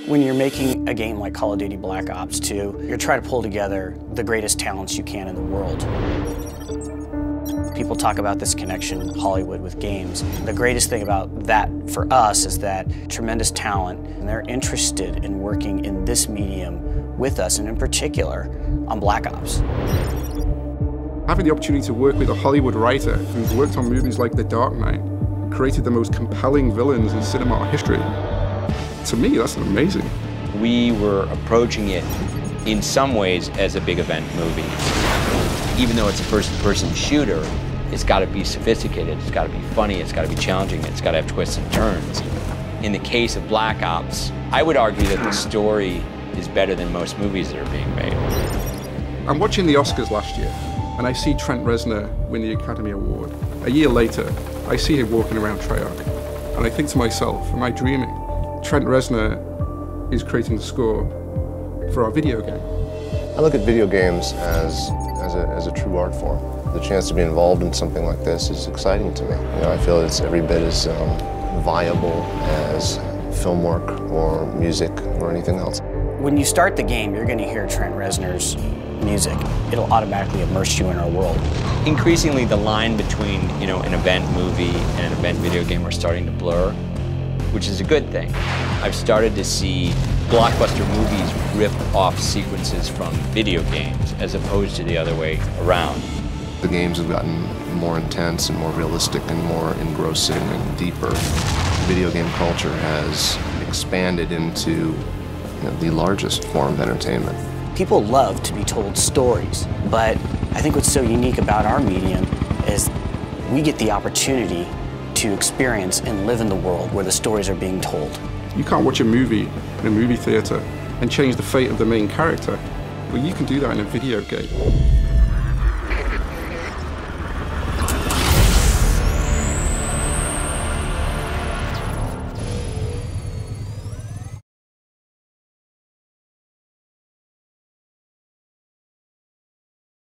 When you're making a game like Call of Duty Black Ops 2, you're trying to pull together the greatest talents you can in the world. People talk about this connection, Hollywood with games. The greatest thing about that for us is that tremendous talent, and they're interested in working in this medium with us, and in particular, on Black Ops. Having the opportunity to work with a Hollywood writer who's worked on movies like The Dark Knight, created the most compelling villains in cinema history, to me, that's amazing. We were approaching it in some ways as a big event movie. Even though it's a first-person shooter, it's got to be sophisticated, it's got to be funny, it's got to be challenging, it's got to have twists and turns. In the case of Black Ops, I would argue that the story is better than most movies that are being made. I'm watching the Oscars last year, and I see Trent Reznor win the Academy Award. A year later, I see him walking around Treyarch, and I think to myself, am I dreaming? Trent Reznor is creating the score for our video game. I look at video games as a true art form. The chance to be involved in something like this is exciting to me. You know, I feel it's every bit as viable as film work or music or anything else. When you start the game, you're going to hear Trent Reznor's music. It'll automatically immerse you in our world. Increasingly, the line between, an event movie and an event video game are starting to blur, which is a good thing. I've started to see blockbuster movies rip off sequences from video games as opposed to the other way around. The games have gotten more intense and more realistic and more engrossing and deeper. Video game culture has expanded into the largest form of entertainment. People love to be told stories, but I think what's so unique about our medium is we get the opportunity to experience and live in the world where the stories are being told. You can't watch a movie in a movie theater and change the fate of the main character. Well, you can do that in a video game.